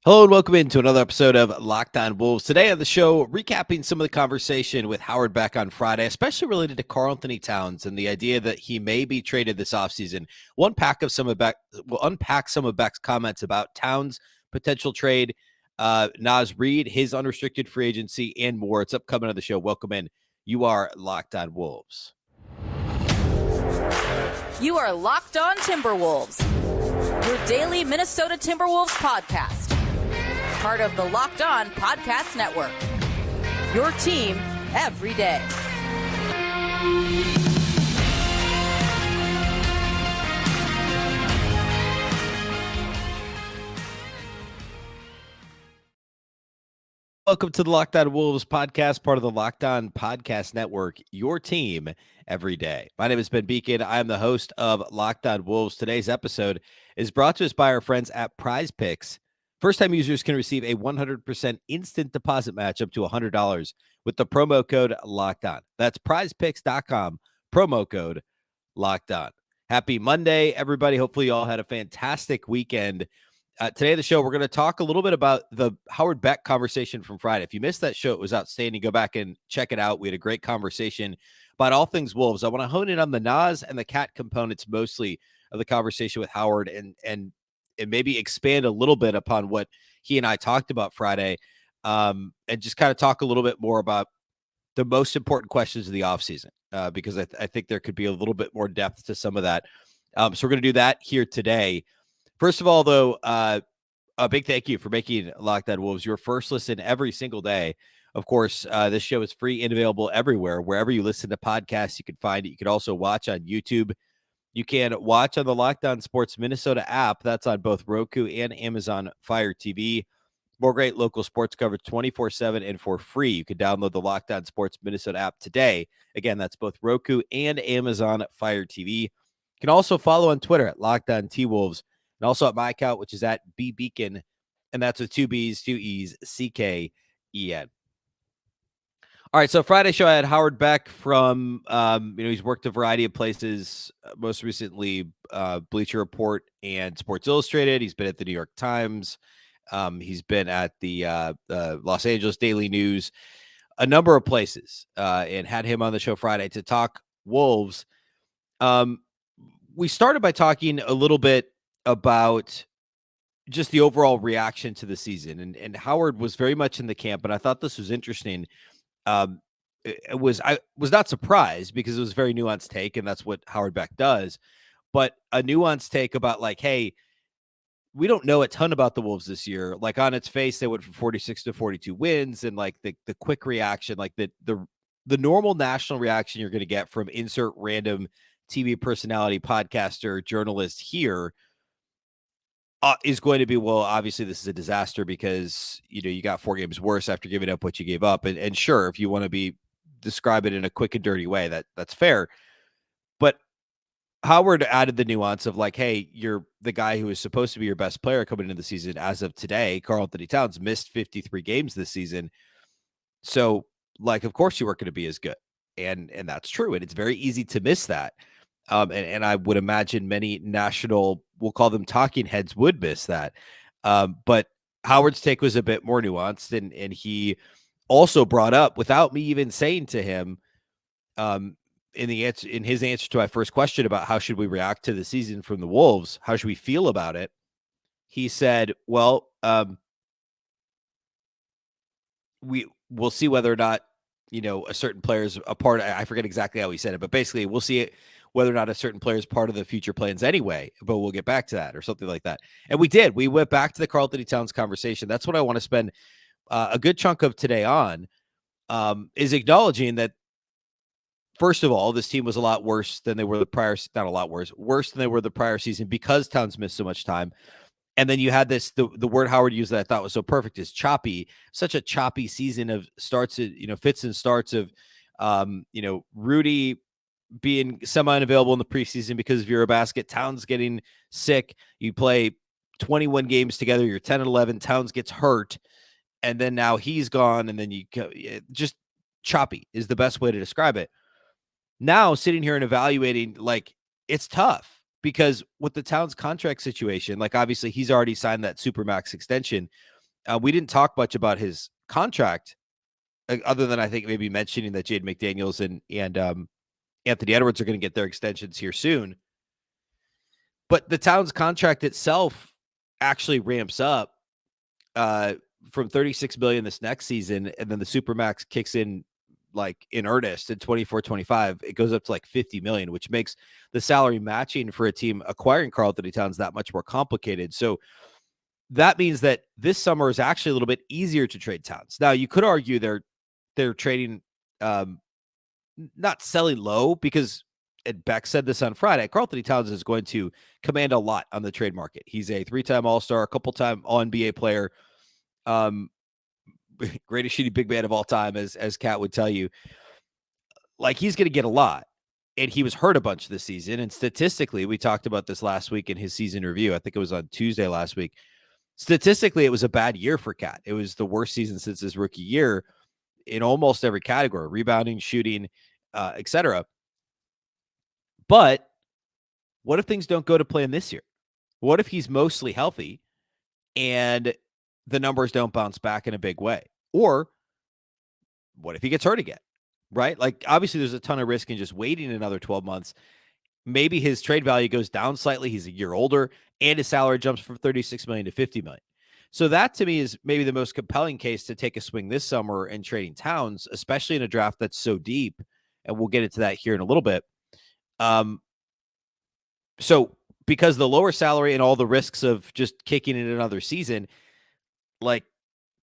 Hello and welcome into another episode of Locked On Wolves. Today on the show, recapping some of the conversation with Howard Beck on Friday, especially related to Karl-Anthony Towns and the idea that he may be traded this offseason. We'll unpack some of Beck's comments about Towns' potential trade, Naz Reid, his unrestricted free agency, and more. It's upcoming on the show. Welcome in. You are Locked On Wolves. You are Locked On Timberwolves, your daily Minnesota Timberwolves podcast. Part of the Locked On Podcast Network. Your team every day. Welcome to the Locked On Wolves podcast, part of the Locked On Podcast Network, your team every day. My name is Ben Beecken. I am the host of Locked On Wolves. Today's episode is brought to us by our friends at PrizePicks. First-time users can receive a 100% instant deposit match up to $100 with the promo code Locked On. That's PrizePicks.com, promo code Locked On. Happy Monday, everybody. Hopefully you all had a fantastic weekend. Today on the show, we're going to talk a little bit about the Howard Beck conversation from Friday. If you missed that show, it was outstanding. Go back and check it out. We had a great conversation about all things Wolves. I want to hone in on the Naz and the Cat components mostly of the conversation with Howard and maybe expand a little bit upon what he and I talked about Friday, and just kind of talk a little bit more about the most important questions of the offseason, because I think there could be a little bit more depth to some of that. So we're going to do that here today. First of all, though, a big thank you for making Locked On Wolves your first listen every single day. Of course, this show is free and available everywhere. Wherever you listen to podcasts, you can find it. You can also watch on YouTube. You can watch on the Locked On Sports Minnesota app. That's on both Roku and Amazon Fire TV. More great local sports coverage 24/7 and for free. You can download the Locked On Sports Minnesota app today. Again, that's both Roku and Amazon Fire TV. You can also follow on Twitter at Locked On T-Wolves and also at my account, which is at Beecken, and that's with two B's, two E's, CKEN. All right, so Friday show I had Howard Beck from, he's worked a variety of places, most recently Bleacher Report and Sports Illustrated. He's been at the New York Times. He's been at the Los Angeles Daily News, a number of places, and had him on the show Friday to talk Wolves. We started by talking a little bit about just the overall reaction to the season, and Howard was very much in the camp, and I thought this was interesting. I was not surprised because it was a very nuanced take, and that's what Howard Beck does. But a nuanced take about like, hey, we don't know a ton about the Wolves this year. Like on its face, they went from 46 to 42 wins, and like the quick reaction, like the normal national reaction you're going to get from insert random TV personality, podcaster, journalist here is going to be, well, obviously this is a disaster because, you got 4 games worse after giving up what you gave up. And sure, if you want to describe it in a quick and dirty way, that's fair. But Howard added the nuance of like, hey, you're the guy who is supposed to be your best player coming into the season. As of today, Karl-Anthony Towns missed 53 games this season. So like, of course you weren't going to be as good. And that's true. And it's very easy to miss that. And I would imagine many national, we'll call them talking heads, would miss that. But Howard's take was a bit more nuanced, and he also brought up, without me even saying to him, in his answer to my first question about how should we react to the season from the Wolves, how should we feel about it? He said, well, we'll see whether or not, a certain player is a part. I forget exactly how he said it, but basically we'll see it, whether or not a certain player is part of the future plans anyway, but we'll get back to that or something like that. And we did. We went back to the Karl-Anthony Towns conversation. That's what I want to spend a good chunk of today on, is acknowledging that, first of all, this team was a lot worse than they were not a lot worse than they were the prior season because Towns missed so much time. And then you had the word Howard used that I thought was so perfect is choppy, such a choppy season of starts, fits and starts of, Rudy being semi-unavailable in the preseason because of Eurobasket, Towns getting sick. You play 21 games together, you're 10-11, Towns gets hurt, and then now he's gone, and then just choppy is the best way to describe it. Now, sitting here and evaluating, like, it's tough. because with the Towns contract situation, like obviously he's already signed that Supermax extension. We didn't talk much about his contract other than I think maybe mentioning that Jade McDaniels and Anthony Edwards are going to get their extensions here soon. But the Towns contract itself actually ramps up from $36 million this next season, and then the Supermax kicks in like in earnest in 24-25. It goes up to like $50 million, which makes the salary matching for a team acquiring Karl-Anthony Towns that much more complicated. So that means that this summer is actually a little bit easier to trade Towns. Now you could argue they're trading, not selling low, because and Beck said this on Friday, Karl-Anthony Towns is going to command a lot on the trade market. He's a 3-time All-Star, a couple-time All-NBA player, greatest shooting big man of all time, as Kat would tell you. Like, he's going to get a lot. And he was hurt a bunch this season. And statistically, we talked about this last week in his season review. I think it was on Tuesday last week. Statistically, it was a bad year for Kat. It was the worst season since his rookie year in almost every category: rebounding, shooting, etc. But what if things don't go to plan this year? What if he's mostly healthy and the numbers don't bounce back in a big way? Or what if he gets hurt again? Right? Like, obviously, there's a ton of risk in just waiting another 12 months. Maybe his trade value goes down slightly. He's a year older, and his salary jumps from $36 million to $50 million. So that, to me, is maybe the most compelling case to take a swing this summer in trading Towns, especially in a draft that's so deep. And we'll get into that here in a little bit. So because the lower salary and all the risks of just kicking in another season, like,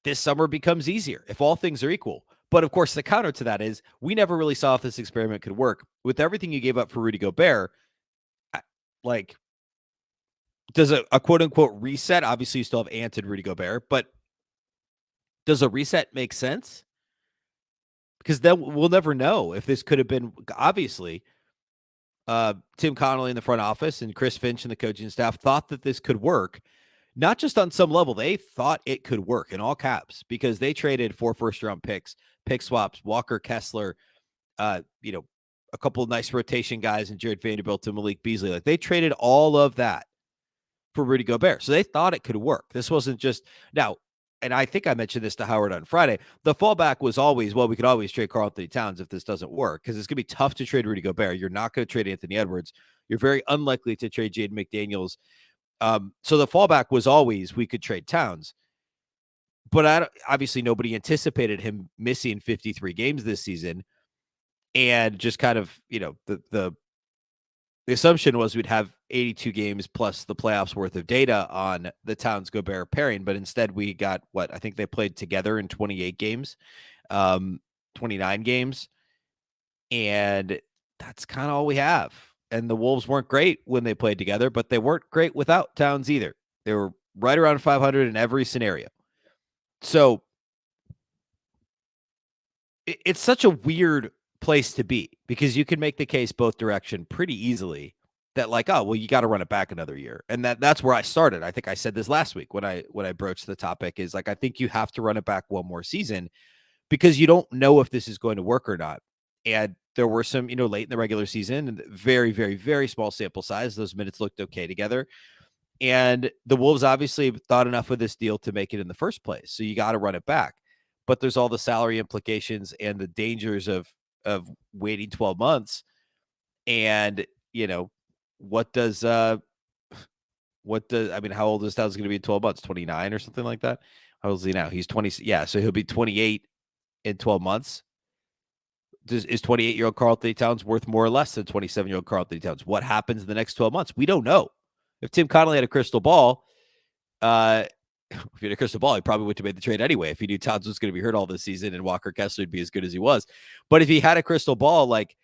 this summer becomes easier if all things are equal. But of course, the counter to that is we never really saw if this experiment could work. With everything you gave up for Rudy Gobert, like, does a quote unquote reset? Obviously, you still have Ant and Rudy Gobert, but does a reset make sense? Because then we'll never know if this could have been, obviously, Tim Connolly in the front office and Chris Finch and the coaching staff thought that this could work. Not just on some level, they thought it could work in all caps, because they traded 4 first-round picks, pick swaps, Walker Kessler, a couple of nice rotation guys, and Jared Vanderbilt and Malik Beasley. Like, they traded all of that for Rudy Gobert. So they thought it could work. This wasn't just now. And I think I mentioned this to Howard on Friday. The fallback was always, well, we could always trade Karl-Anthony Towns if this doesn't work, because it's going to be tough to trade Rudy Gobert. You're not going to trade Anthony Edwards. You're very unlikely to trade Jade McDaniels. So the fallback was always we could trade Towns. But obviously nobody anticipated him missing 53 games this season. And just kind of, the assumption was we'd have 82 games plus the playoffs worth of data on the Towns Gobert pairing. But instead we got I think they played together in 28 games, 29 games. And that's kind of all we have. And the Wolves weren't great when they played together, but they weren't great without Towns either. They were right around 500 in every scenario. So it's such a weird place to be, because you can make the case both direction pretty easily that, like, oh, well, you got to run it back another year. And that's where I started. I think I said this last week when I broached the topic, is like, I think you have to run it back one more season, because you don't know if this is going to work or not. And there were some, late in the regular season, and very, very, very small sample size, those minutes looked okay together. And the Wolves obviously thought enough of this deal to make it in the first place. So you got to run it back. But there's all the salary implications and the dangers of waiting 12 months. And, how old is Towns going to be in 12 months? 29 or something like that? How old is he now? He's 20. Yeah. So he'll be 28 in 12 months. Is 28-year-old Karl-Anthony Towns worth more or less than 27-year-old Karl-Anthony Towns? What happens in the next 12 months? We don't know. If Tim Connolly had a crystal ball, if he had a crystal ball, he probably would have made the trade anyway. If he knew Towns was going to be hurt all this season and Walker Kessler would be as good as he was. But if he had a crystal ball, like,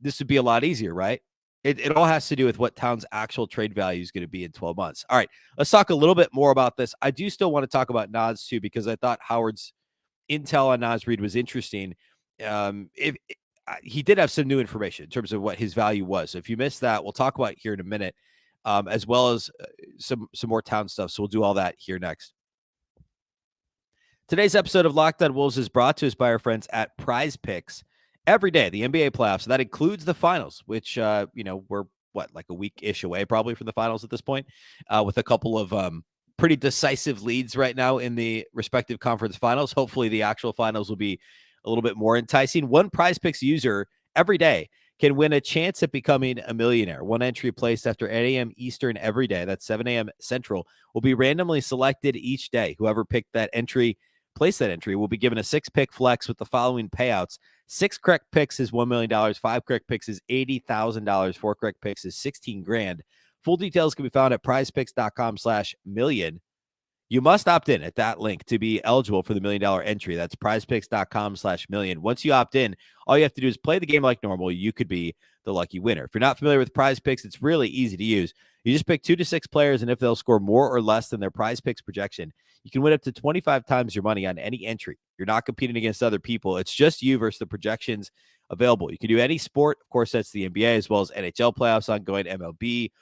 this would be a lot easier, right? It all has to do with what Towns' actual trade value is going to be in 12 months. All right, let's talk a little bit more about this. I do still want to talk about Naz too, because I thought Howard's intel on Naz Reid was interesting. He did have some new information in terms of what his value was. So if you missed that, we'll talk about it here in a minute, as well as some more Town stuff. So we'll do all that here next. Today's episode of Locked On Wolves is brought to us by our friends at PrizePicks. Every day, the NBA playoffs, that includes the finals, which, we're like a week-ish away probably from the finals at this point, with a couple of pretty decisive leads right now in the respective conference finals. Hopefully the actual finals will be a little bit more enticing. One PrizePicks user every day can win a chance at becoming a millionaire. One entry placed after 8 a.m. Eastern every day, that's 7 a.m. Central, will be randomly selected each day. Whoever picked that entry, placed that entry, will be given a 6-pick flex with the following payouts. 6 correct picks is $1 million. 5 correct picks is $80,000. 4 correct picks is 16 grand. Full details can be found at prizepicks.com/million. You must opt in at that link to be eligible for the $1 million entry. That's prizepicks.com/million. Once you opt in, all you have to do is play the game like normal. You could be the lucky winner. If you're not familiar with PrizePicks, it's really easy to use. You just pick 2 to 6 players, and if they'll score more or less than their PrizePicks projection, you can win up to 25 times your money on any entry. You're not competing against other people. It's just you versus the projections available. You can do any sport. Of course, that's the NBA, as well as NHL playoffs, ongoing MLB,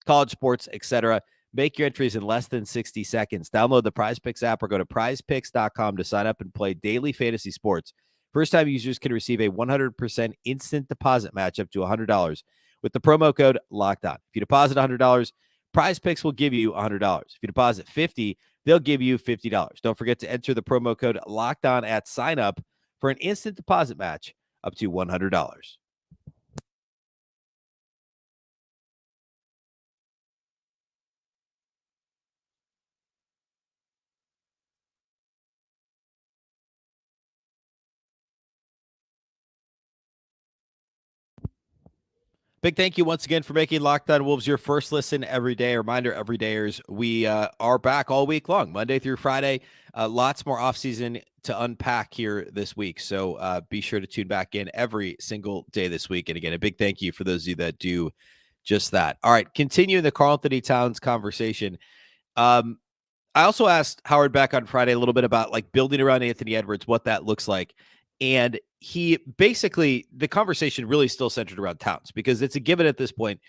college sports, etc. Make your entries in less than 60 seconds. Download the PrizePicks app or go to prizepicks.com to sign up and play daily fantasy sports. First-time users can receive a 100% instant deposit match up to $100 with the promo code LOCKEDON. If you deposit $100, PrizePicks will give you $100. If you deposit $50, they'll give you $50. Don't forget to enter the promo code LOCKEDON at sign-up for an instant deposit match up to $100. Big thank you once again for making Locked On Wolves your first listen every day. A reminder, everydayers, we are back all week long, Monday through Friday. Lots more offseason to unpack here this week. So be sure to tune back in every single day this week. And again, a big thank you for those of you that do just that. All right, continuing the Karl-Anthony Towns conversation. I also asked Howard Beck on Friday a little bit about like building around Anthony Edwards, what that looks like. And he basically, the conversation really still centered around Towns because it's a given at this point.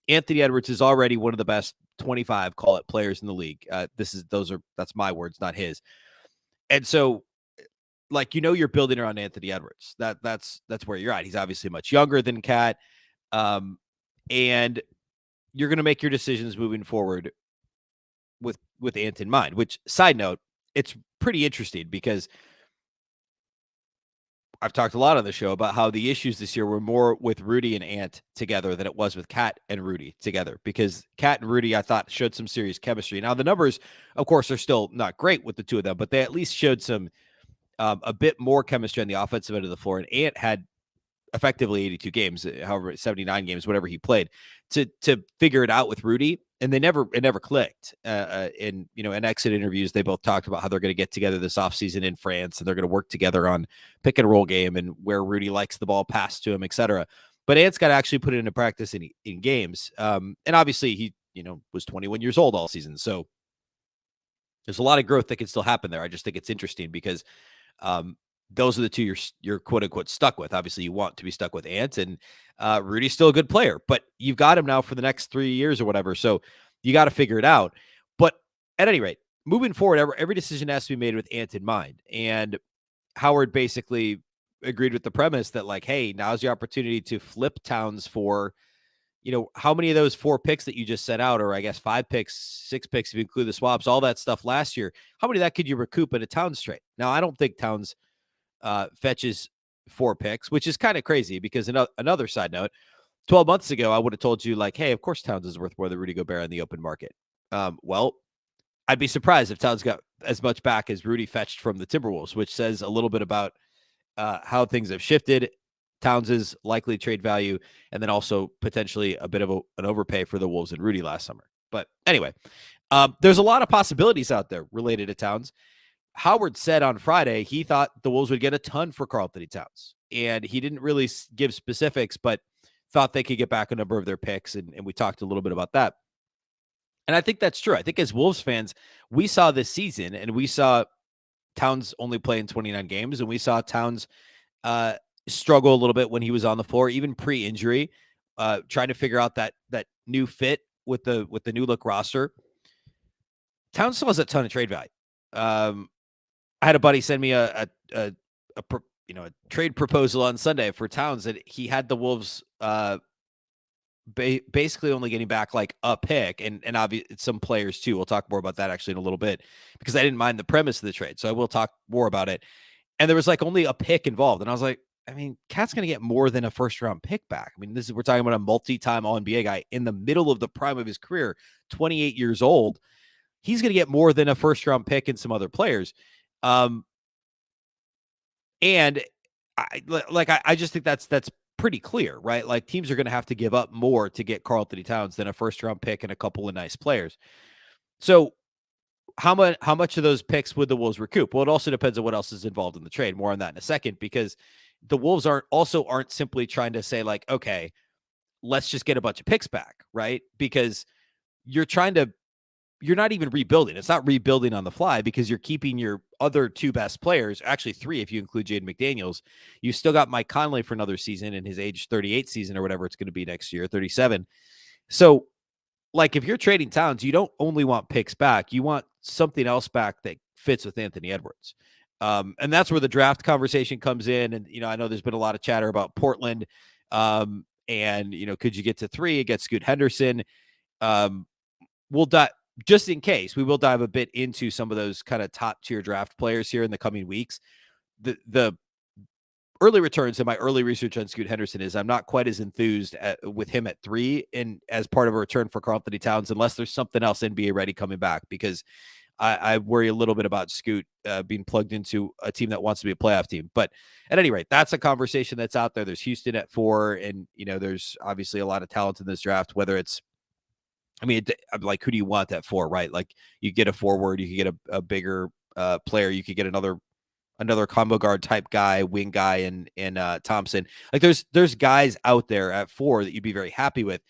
Anthony Edwards is already one of the best 25, call it, players in the league. That's my words, not his. And so, like, you're building around Anthony Edwards. That's where you're at. He's obviously much younger than Kat. And you're going to make your decisions moving forward with Ant in mind, which, side note, it's pretty interesting because I've talked a lot on the show about how the issues this year were more with Rudy and Ant together than it was with Kat and Rudy together, because Kat and Rudy, I thought, showed some serious chemistry. Now, the numbers, of course, are still not great with the two of them, but they at least showed some a bit more chemistry on the offensive end of the floor. And Ant had effectively 82 games, however 79 games, whatever he played, to figure it out with Rudy, and it never clicked. In exit interviews, they both talked about how they're going to get together this offseason in France, and they're going to work together on pick and roll game and where Rudy likes the ball passed to him, etc. But Ant's got to actually put it into practice in games, and obviously he was 21 years old all season, so there's a lot of growth that can still happen there. I just think it's interesting because those are the two you're quote unquote stuck with. Obviously, you want to be stuck with Ant, and Rudy's still a good player, but you've got him now for the next 3 years or whatever. So you got to figure it out. But at any rate, moving forward, every decision has to be made with Ant in mind. And Howard basically agreed with the premise that, like, hey, now's the opportunity to flip Towns for, how many of those 4 picks that you just set out, or I guess 5 picks, 6 picks, if you include the swaps, all that stuff last year, how many of that could you recoup in a Towns trade? Now, I don't think Towns fetches 4 picks, which is kind of crazy because another side note, 12 months ago, I would have told you, like, hey, of course Towns is worth more than Rudy Gobert in the open market. Well, I'd be surprised if Towns got as much back as Rudy fetched from the Timberwolves, which says a little bit about how things have shifted. Towns' likely trade value, and then also potentially a bit of an overpay for the Wolves and Rudy last summer. But anyway, there's a lot of possibilities out there related to Towns. Howard said on Friday he thought the Wolves would get a ton for Karl-Anthony Towns, and he didn't really give specifics, but thought they could get back a number of their picks, and we talked a little bit about that. And I think that's true. I think as Wolves fans, we saw this season, and we saw Towns only play in 29 games, and we saw Towns struggle a little bit when he was on the floor, even pre-injury, trying to figure out that new fit with the new look roster. Towns still has a ton of trade value. I had a buddy send me a trade proposal on Sunday for Towns, that he had the Wolves basically only getting back like a pick and obviously some players too. We'll talk more about that actually in a little bit because I didn't mind the premise of the trade. So I will talk more about it. And there was like only a pick involved. And I was like, I mean, Cat's going to get more than a first round pick back. I mean, we're talking about a multi-time All-NBA guy in the middle of the prime of his career, 28 years old. He's going to get more than a first round pick and some other players. And I just think that's pretty clear, right? Like teams are going to have to give up more to get Karl-Anthony Towns than a first round pick and a couple of nice players. So how much of those picks would the Wolves recoup? Well, it also depends on what else is involved in the trade. More on that in a second, because the Wolves aren't simply trying to say like, okay, let's just get a bunch of picks back, right? Because you're not even rebuilding. It's not rebuilding on the fly because you're keeping your other two best players, actually three if you include Jaden McDaniels. You still got Mike Conley for another season in his age 38 season or whatever it's going to be next year, 37. So, like, if you're trading Towns, you don't only want picks back. You want something else back that fits with Anthony Edwards. And that's where the draft conversation comes in. And, I know there's been a lot of chatter about Portland. And, could you get to 3 against Scoot Henderson? We'll dive, just in case, we will dive a bit into some of those kind of top tier draft players here in the coming weeks. The early returns in my early research on Scoot Henderson is I'm not quite as enthused with him at 3 and as part of a return for Karl-Anthony Towns, unless there's something else NBA ready coming back, because I worry a little bit about Scoot being plugged into a team that wants to be a playoff team. But at any rate, that's a conversation that's out there. There's Houston at 4, and there's obviously a lot of talent in this draft, whether it's, like, who do you want that for, right? Like, you get a forward, you could get a bigger player, you could get another combo guard type guy, wing guy, and Thompson. Like, there's guys out there at 4 that you'd be very happy with.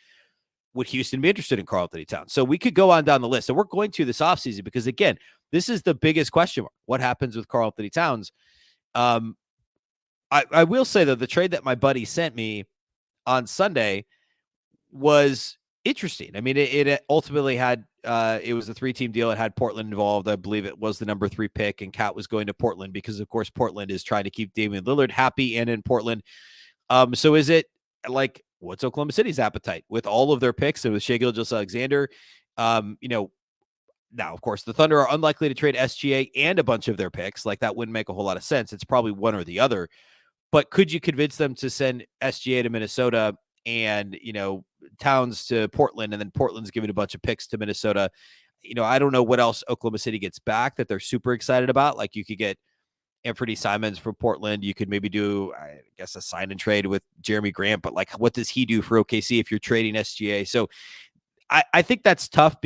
Would Houston be interested in Karl-Anthony Towns? So we could go on down the list, and we're going to this offseason because, again, this is the biggest question mark. What happens with Karl-Anthony Towns? I will say, though, the trade that my buddy sent me on Sunday was interesting. I mean, it ultimately had it was a 3-team deal. It had Portland involved. I believe it was the number 3 pick, and Cat was going to Portland because, of course, Portland is trying to keep Damian Lillard happy and in Portland. So is it like, what's Oklahoma City's appetite with all of their picks and with Shai Gilgeous-Alexander? Now, of course, the Thunder are unlikely to trade SGA and a bunch of their picks. Like, that wouldn't make a whole lot of sense. It's probably one or the other. But could you convince them to send SGA to Minnesota and, Towns to Portland, and then Portland's giving a bunch of picks to Minnesota? I don't know what else Oklahoma City gets back that they're super excited about. Like, you could get Anthony Simons from Portland. You could maybe do, I guess, a sign and trade with Jeremy Grant, but like, what does he do for OKC if you're trading SGA? So I think that's tough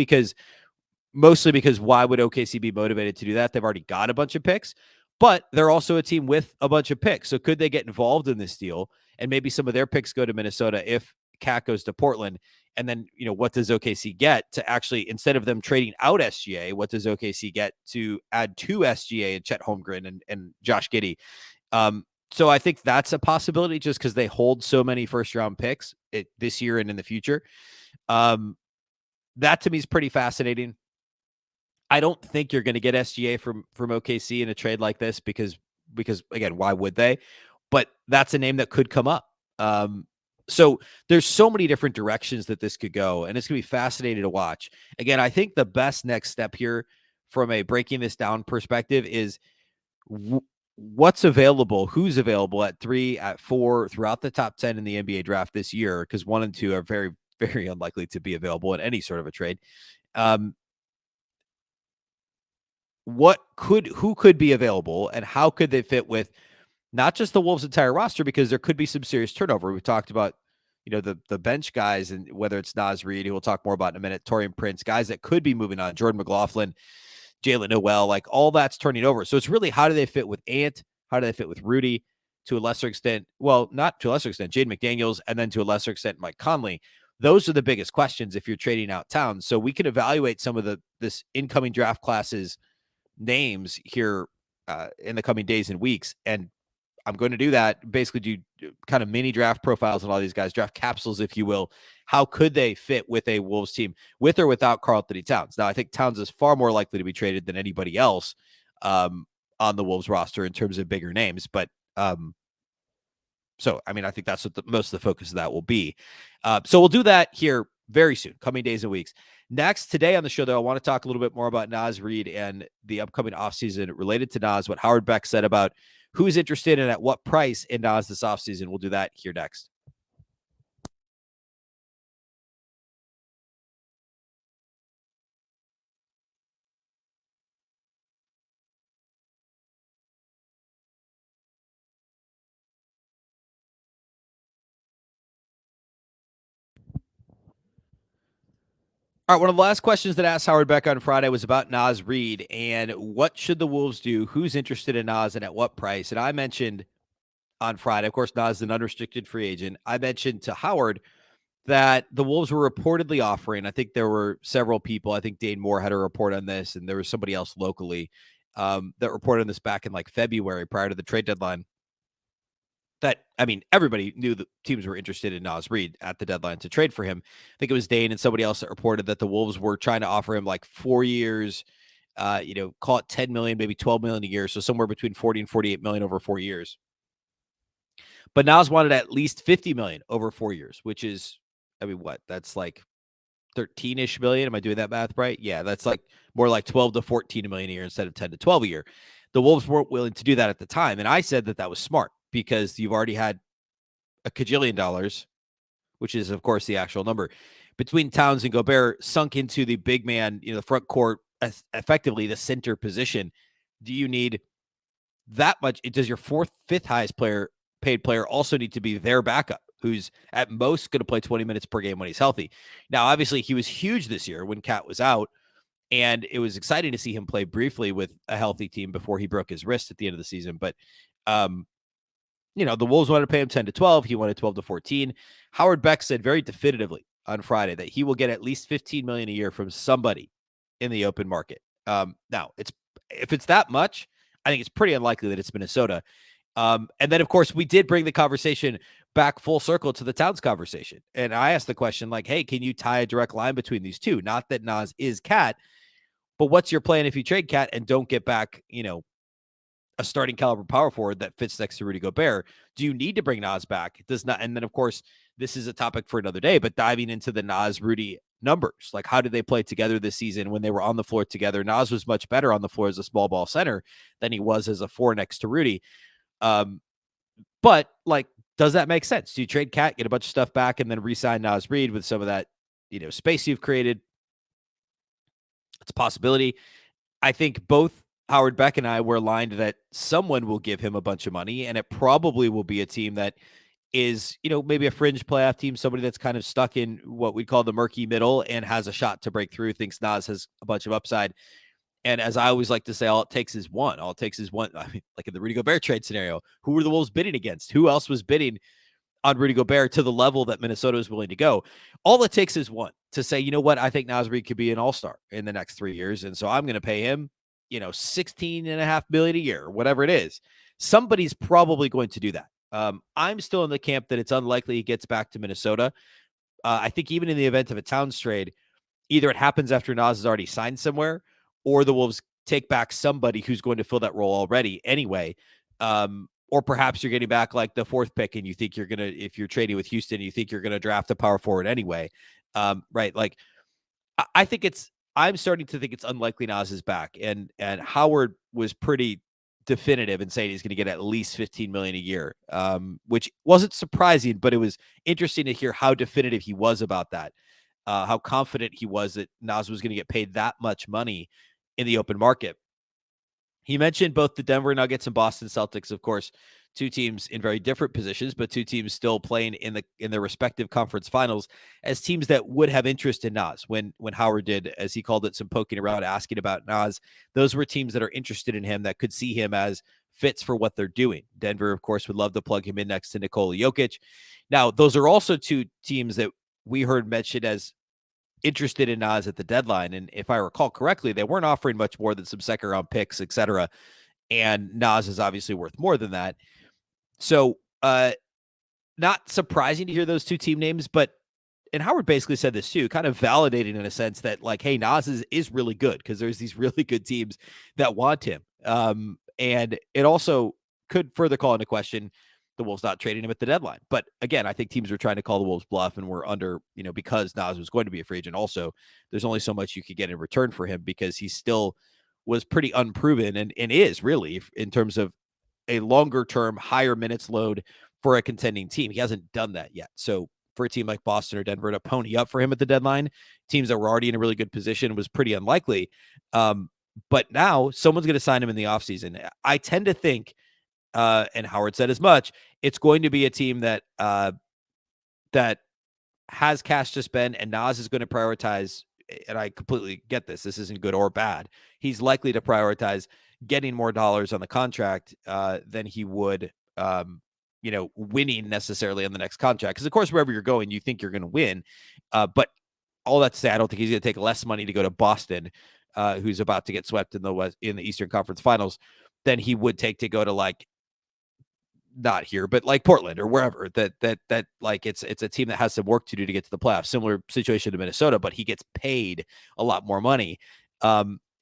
mostly because why would OKC be motivated to do that? They've already got a bunch of picks, but they're also a team with a bunch of picks. So could they get involved in this deal and maybe some of their picks go to Minnesota if Cat goes to Portland? And then, what does OKC get to actually, instead of them trading out SGA, what does OKC get to add to SGA and Chet Holmgren and Josh Giddey? So I think that's a possibility just because they hold so many first round picks this year and in the future. That to me is pretty fascinating. I don't think you're going to get SGA from OKC in a trade like this because again, why would they? But that's a name that could come up. So there's so many different directions that this could go, and it's going to be fascinating to watch. Again, I think the best next step here from a breaking this down perspective is what's available, who's available at 3, at 4, throughout the top 10 in the NBA draft this year, because 1 and 2 are very, very unlikely to be available in any sort of a trade. Who could be available, and how could they fit with not just the Wolves' entire roster, because there could be some serious turnover. We talked about, the bench guys, and whether it's Naz Reid, who we'll talk more about in a minute, Taurean Prince, guys that could be moving on, Jordan McLaughlin, Jalen Noel, like, all that's turning over. So it's really, how do they fit with Ant? How do they fit with Rudy? To a lesser extent, well, not to a lesser extent, Jaden McDaniels, and then to a lesser extent, Mike Conley. Those are the biggest questions if you're trading out Towns. So we can evaluate some of this incoming draft classes names here in the coming days and weeks. And I'm going to do that, basically do kind of mini draft profiles on all these guys, draft capsules, if you will. How could they fit with a Wolves team, with or without Karl-Anthony Towns? Now, I think Towns is far more likely to be traded than anybody else. on the Wolves roster in terms of bigger names. But So, I mean, I think that's what most of the focus of that will be. So we'll do that here very soon, coming days and weeks. Next, today on the show, though, I want to talk a little bit more about Naz Reid and the upcoming offseason related to Naz, what Howard Beck said about who's interested and at what price in Naz this offseason. We'll do that here next. All right, one of the last questions that asked Howard Beck on Friday was about Naz Reid and what should the Wolves do? Who's interested in Naz and at what price? And I mentioned on Friday, of course, Naz is an unrestricted free agent. I mentioned to Howard that the Wolves were reportedly offering, I think there were several people, I think Dane Moore had a report on this, and there was somebody else locally that reported on this back in like February prior to the trade deadline. That, I mean, everybody knew the teams were interested in Naz Reid at the deadline to trade for him. I think it was Dane and somebody else that reported that the Wolves were trying to offer him like 4 years, call it 10 million, maybe 12 million a year. So somewhere between 40 and 48 million over 4 years. But Naz wanted at least 50 million over 4 years, which is, I mean, what? That's like 13-ish million. Am I doing that math right? Yeah, that's like more like 12 to 14 million a year instead of 10 to 12 a year. The Wolves weren't willing to do that at the time. And I said that was smart because you've already had a cajillion dollars, which is, of course, the actual number, between Towns and Gobert sunk into the big man, the front court, effectively the center position. Do you need that much? Does your fifth highest paid player also need to be their backup, who's at most going to play 20 minutes per game when he's healthy? Now, obviously, he was huge this year when Cat was out, and it was exciting to see him play briefly with a healthy team before he broke his wrist at the end of the season. But, the Wolves wanted to pay him 10 to 12. He wanted 12 to 14. Howard Beck said very definitively on Friday that he will get at least 15 million a year from somebody in the open market. Now, if it's that much, I think it's pretty unlikely that it's Minnesota. And then, of course, we did bring the conversation back full circle to the Towns conversation. And I asked the question like, hey, can you tie a direct line between these two? Not that Naz is Cat, but what's your plan if you trade Cat and don't get back, a starting caliber power forward that fits next to Rudy Gobert? Do you need to bring Naz back? It does not. And then, of course, this is a topic for another day, but diving into the Naz Rudy numbers, like how did they play together this season when they were on the floor together? Naz was much better on the floor as a small ball center than he was as a four next to Rudy. But like, does that make sense? Do you trade Cat, get a bunch of stuff back, and then re-sign Naz Reid with some of that, space you've created? It's a possibility. I think both Howard Beck and I were aligned that someone will give him a bunch of money, and it probably will be a team that is, maybe a fringe playoff team, somebody that's kind of stuck in what we call the murky middle and has a shot to break through, thinks Naz has a bunch of upside. And as I always like to say, all it takes is one. All it takes is one. I mean, like in the Rudy Gobert trade scenario, who were the Wolves bidding against? Who else was bidding on Rudy Gobert to the level that Minnesota is willing to go? All it takes is one to say, you know what? I think Naz Reid could be an all-star in the next 3 years. And so I'm going to pay him, $16.5 million a year, whatever it is. Somebody's probably going to do that. I'm still in the camp that it's unlikely he gets back to Minnesota. I think even in the event of a Towns trade, either it happens after Naz has already signed somewhere, or the Wolves take back somebody who's going to fill that role already anyway. Or perhaps you're getting back like the fourth pick and you think you're going to, if you're trading with Houston, you think you're going to draft a power forward anyway. Right. Like I think I'm starting to think it's unlikely Naz is back. And Howard was pretty definitive in saying he's going to get at least 15 million a year, which wasn't surprising, but it was interesting to hear how definitive he was about that. How confident he was that Naz was going to get paid that much money in the open market. He mentioned both the Denver Nuggets and Boston Celtics, of course, two teams in very different positions, but two teams still playing in their respective conference finals as teams that would have interest in Naz. When Howard did, as he called it, some poking around, asking about Naz, those were teams that are interested in him, that could see him as fits for what they're doing. Denver, of course, would love to plug him in next to Nikola Jokic. Now, those are also two teams that we heard mentioned as interested in Naz at the deadline. And if I recall correctly, they weren't offering much more than some second round picks, etc. And Naz is obviously worth more than that. So not surprising to hear those two team names, and Howard basically said this too, kind of validating in a sense that like, hey, Naz is really good because there's these really good teams that want him. And it also could further call into question the Wolves not trading him at the deadline. But again, I think teams are trying to call the Wolves bluff, and we're under, because Naz was going to be a free agent. Also, there's only so much you could get in return for him because he still was pretty unproven and is really in terms of a longer term, higher minutes load for a contending team. He hasn't done that yet. So for a team like Boston or Denver to pony up for him at the deadline, teams that were already in a really good position, was pretty unlikely. But now someone's going to sign him in the offseason. I tend to think, and Howard said as much, it's going to be a team that that has cash to spend, and Naz is going to prioritize, and I completely get this. This isn't good or bad. He's likely to prioritize getting more dollars on the contract than he would, winning necessarily on the next contract. Because, of course, wherever you're going, you think you're going to win. But all that to say, I don't think he's going to take less money to go to Boston, who's about to get swept in the Eastern Conference Finals, than he would take to go to, like, not here, but like Portland or wherever that like it's a team that has some work to do to get to the playoffs. Similar situation to Minnesota, but he gets paid a lot more money.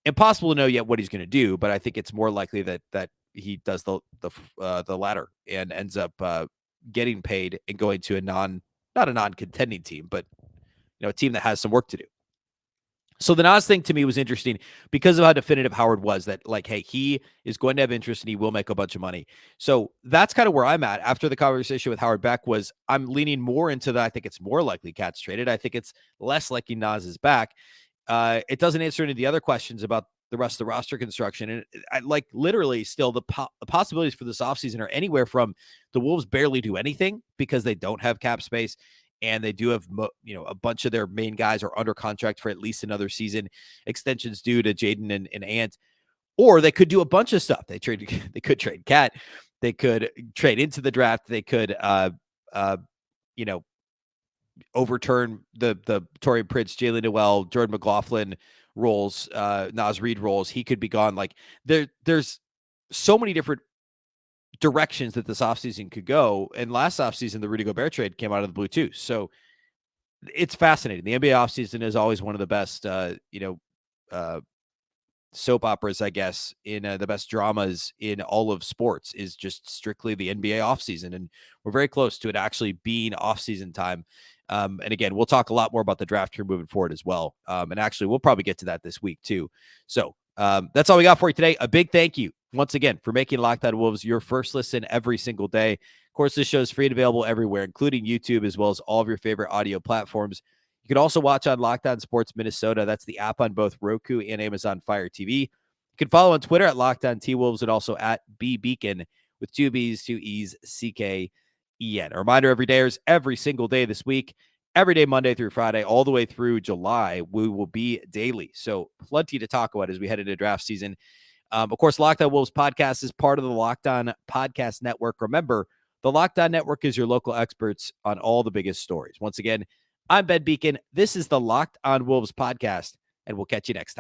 Impossible to know yet what he's going to do, but I think it's more likely that he does the latter and ends up getting paid and going to not a non-contending team, but a team that has some work to do. So the Naz thing to me was interesting because of how definitive Howard was that, like, hey, he is going to have interest and he will make a bunch of money. So that's kind of where I'm at after the conversation with Howard Beck. Was I'm leaning more into that. I think it's more likely Cat's traded. I think it's less likely Naz is back. It doesn't answer any of the other questions about the rest of the roster construction. And I like literally still the possibilities for this offseason are anywhere from the Wolves barely do anything because they don't have cap space. And they do have, a bunch of their main guys are under contract for at least another season. Extensions due to Jaden and Ant. Or they could do a bunch of stuff. They could trade Cat. They could trade into the draft. They could, overturn the Torian Prince, Jalen Noel, Jordan McLaughlin roles, Naz Reid roles. He could be gone. Like there's so many different directions that this offseason could go. And last offseason, the Rudy Gobert trade came out of the blue too. So it's fascinating. The NBA offseason is always one of the best, soap operas, I guess, in the best dramas in all of sports is just strictly the NBA offseason. And we're very close to it actually being offseason time. And again, we'll talk a lot more about the draft here moving forward as well. And actually, we'll probably get to that this week too. So that's all we got for you today. A big thank you once again for making Locked On Wolves your first listen every single day. Of course, this show is free and available everywhere, including YouTube, as well as all of your favorite audio platforms. You can also watch on Locked On Sports Minnesota. That's the app on both Roku and Amazon Fire TV. You can follow on Twitter at Locked On T-Wolves and also at Beecken with 2 B's, 2 E's, C-K-E-N. A reminder, every single day this week, every day, Monday through Friday, all the way through July, we will be daily. So plenty to talk about as we head into draft season. Of course, Locked On Wolves podcast is part of the Locked On Podcast Network. Remember, the Locked On Network is your local experts on all the biggest stories. Once again, I'm Ben Beecken. This is the Locked On Wolves podcast, and we'll catch you next time.